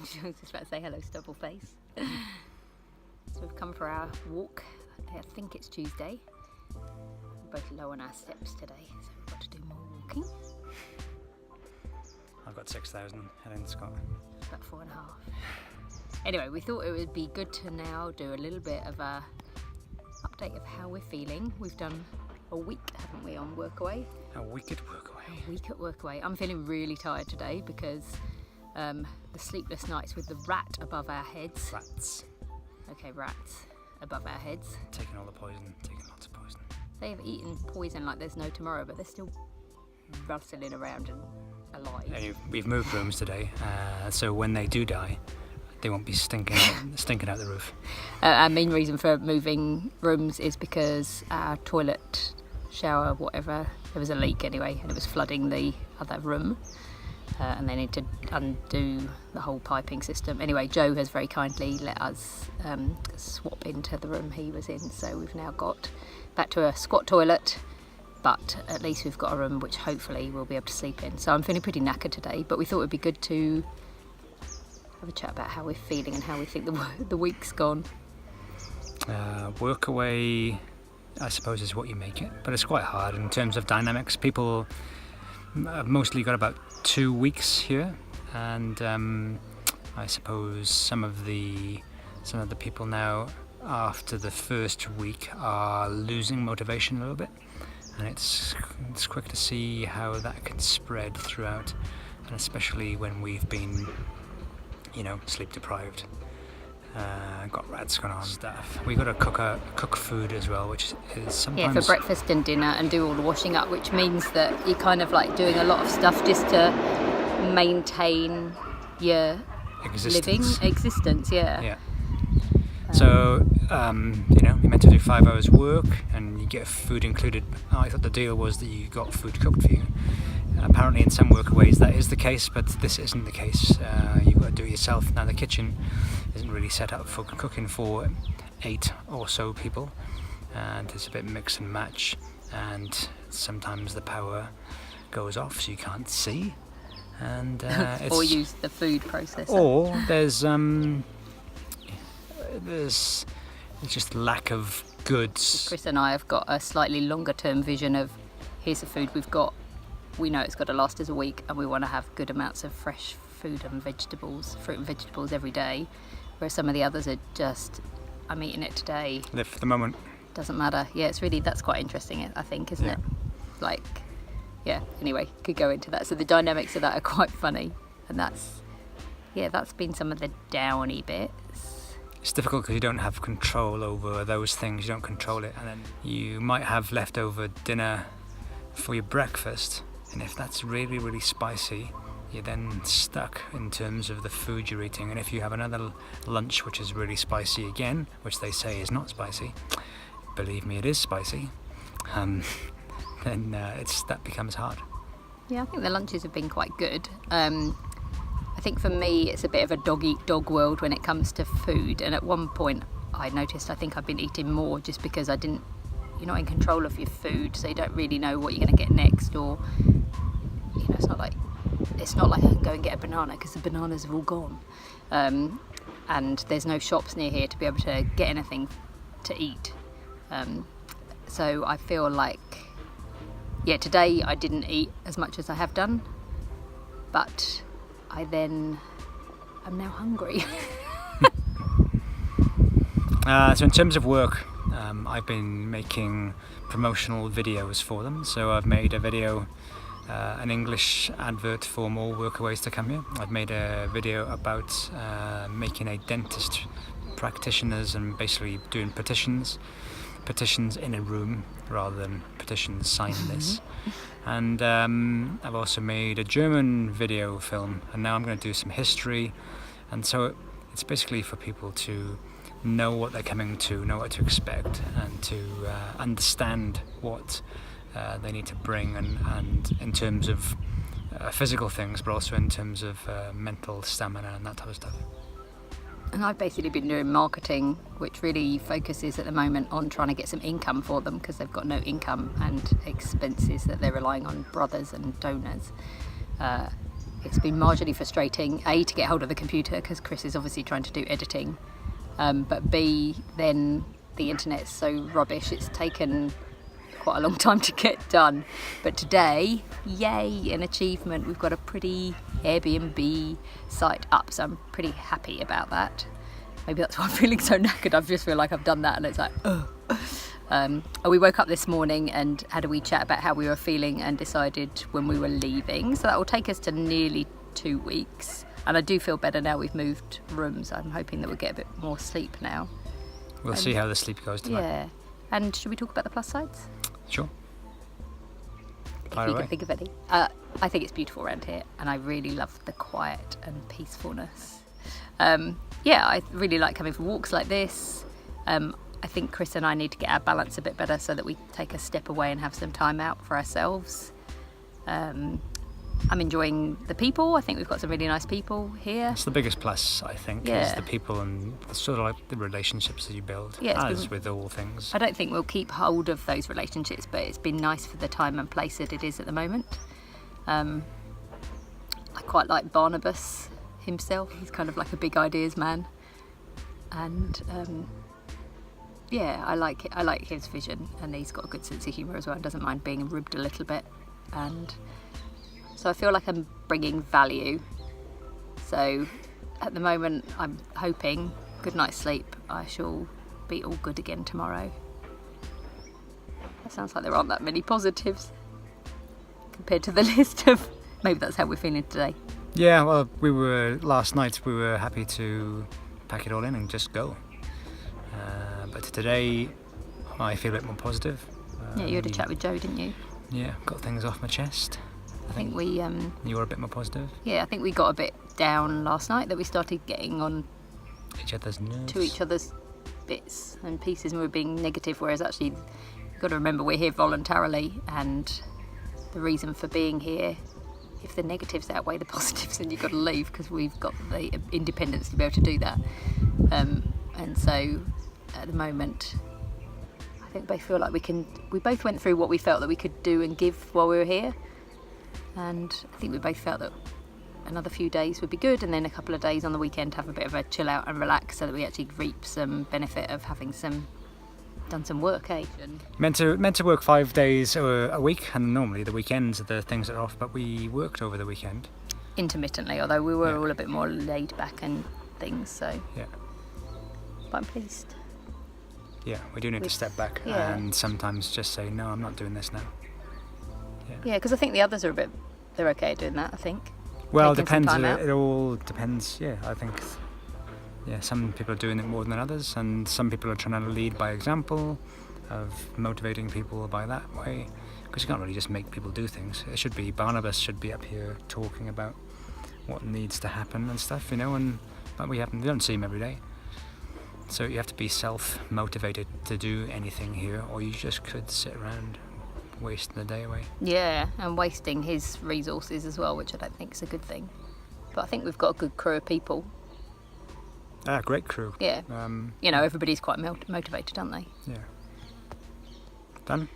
I was just about to say hello, stubble face. So we've come for our walk. I think it's Tuesday. We're both low on our steps today, so we've got to do more walking. I've got 6,000, Helen's got about 4.5. Anyway, we thought it would be good to now do a little bit of a update of how we're feeling. We've done a week, haven't we, on Workaway? a week at Workaway. A week at Workaway. I'm feeling really tired today because the sleepless nights with the rat above our heads. Rats. Okay, rats above our heads. Taking all the poison, taking lots of poison. They have eaten poison like there's no tomorrow, but they're still rustling around and alive. Anyway, we've moved rooms today, so when they do die, they won't be stinking out the roof. Our main reason for moving rooms is because our toilet, shower, whatever, there was a leak anyway, and it was flooding the other room. And they need to undo the whole piping system. Anyway, Joe has very kindly let us swap into the room he was in, so we've now got back to a squat toilet, but at least we've got a room which hopefully we'll be able to sleep in. So I'm feeling pretty knackered today, but we thought it would be good to have a chat about how we're feeling and how we think the week's gone. Workaway, I suppose, is what you make it, but it's quite hard in terms of dynamics. People have mostly got about 2 weeks here, and I suppose some of the people now after the first week are losing motivation a little bit, and it's quick to see how that can spread throughout, and especially when we've been, sleep deprived. Got rats going on, stuff. We got to cook food as well, which is sometimes for breakfast and dinner, and do all the washing up, which means that you're kind of like doing a lot of stuff just to maintain your living existence. Yeah. So you're meant to do 5 hours work, and you get food included. I thought the deal was that you got food cooked for you. Apparently in some Workaways that is the case, but this isn't the case. You've got to do it yourself. Now the kitchen isn't really set up for cooking for 8 or so people, and it's a bit mix and match, and sometimes the power goes off so you can't see, and or use the food processor. Or there's just lack of goods. Chris and I have got a slightly longer term vision of here's the food we've got. We know it's got to last us a week, and we want to have good amounts of fresh food and vegetables, fruit and vegetables every day, whereas some of the others are just, I'm eating it today. Live for the moment. Doesn't matter. Yeah, that's quite interesting, I think, isn't it? Anyway, could go into that. So the dynamics of that are quite funny, and that's been some of the downy bits. It's difficult because you don't have control over those things, you don't control it, and then you might have leftover dinner for your breakfast, and if that's really, really spicy, you're then stuck in terms of the food you're eating. And if you have another lunch which is really spicy again, which they say is not spicy, believe me, it is spicy, then that becomes hard. Yeah, I think the lunches have been quite good. I think for me it's a bit of a dog-eat-dog world when it comes to food, and at one point I noticed I think I've been eating more just because you're not in control of your food, so you don't really know what you're going to get next, or it's not like I can go and get a banana because the bananas have all gone, and there's no shops near here to be able to get anything to eat, so I feel like today I didn't eat as much as I have done, but I'm now hungry. So in terms of work, I've been making promotional videos for them. So I've made a video, an English advert for more Workaways to come here. I've made a video about making a dentist practitioners and basically doing petitions in a room rather than petitions sign this. And I've also made a German video film, and now I'm going to do some history. And so it's basically for people to know what they're coming to, know what to expect, and to understand what they need to bring, and in terms of physical things, but also in terms of mental stamina and that type of stuff. And I've basically been doing marketing, which really focuses at the moment on trying to get some income for them, because they've got no income and expenses that they're relying on brothers and donors. it's been marginally frustrating, A, to get hold of the computer because Chris is obviously trying to do editing, but B, then the internet's so rubbish it's taken quite a long time to get done. But today, yay, an achievement. We've got a pretty Airbnb site up, so I'm pretty happy about that. Maybe that's why I'm feeling so knackered. I just feel like I've done that and it's like, ugh. We woke up this morning and had a wee chat about how we were feeling and decided when we were leaving. So that will take us to nearly 2 weeks. And I do feel better now we've moved rooms. I'm hoping that we'll get a bit more sleep now. We'll see how the sleep goes tonight. Yeah. And should we talk about the plus sides? Sure. If you can think of any. I think it's beautiful around here and I really love the quiet and peacefulness. I really like coming for walks like this. I think Chris and I need to get our balance a bit better so that we take a step away and have some time out for ourselves. I'm enjoying the people. I think we've got some really nice people here. It's the biggest plus, I think, is the people and sort of like the relationships that you build, as with all things. I don't think we'll keep hold of those relationships, but it's been nice for the time and place that it is at the moment. I quite like Barnabas himself. He's kind of like a big ideas man. And I like his vision, and he's got a good sense of humour as well and doesn't mind being ribbed a little bit. And so I feel like I'm bringing value. So at the moment I'm hoping, good night's sleep, I shall be all good again tomorrow. That sounds like there aren't that many positives compared to the list of, maybe that's how we're feeling today. Yeah, well, last night we were happy to pack it all in and just go. But today I feel a bit more positive. You had a chat with Joe, didn't you? Yeah, got things off my chest. I think we... you were a bit more positive? Yeah, I think we got a bit down last night, that we started getting on each other's nerves. To each other's bits and pieces, and we were being negative, whereas actually you've got to remember we're here voluntarily, and the reason for being here, if the negatives outweigh the positives, then you've got to leave because we've got the independence to be able to do that. And so at the moment I think we both feel like we both went through what we felt that we could do and give while we were here, and I think we both felt that another few days would be good, and then a couple of days on the weekend have a bit of a chill out and relax so that we actually reap some benefit of having done some work, eh? Meant to work 5 days a week, and normally the weekends are the things that are off, but we worked over the weekend. Intermittently, although we were all a bit more laid back and things, so... Yeah. But I'm pleased. Yeah, we do need to step back and sometimes just say, no, I'm not doing this now. Yeah, because I think the others are they're okay at doing that, I think. Well, depends. It all depends. Yeah, I think. Yeah, some people are doing it more than others, and some people are trying to lead by example, of motivating people by that way. Because you can't really just make people do things. It should be Barnabas should be up here talking about what needs to happen and stuff, but we don't see him every day. So you have to be self-motivated to do anything here, or you just could sit around wasting the day away. Yeah, and wasting his resources as well, which I don't think is a good thing. But I think we've got a good crew of people. Great crew. Yeah. Everybody's quite motivated, aren't they? Yeah. Done?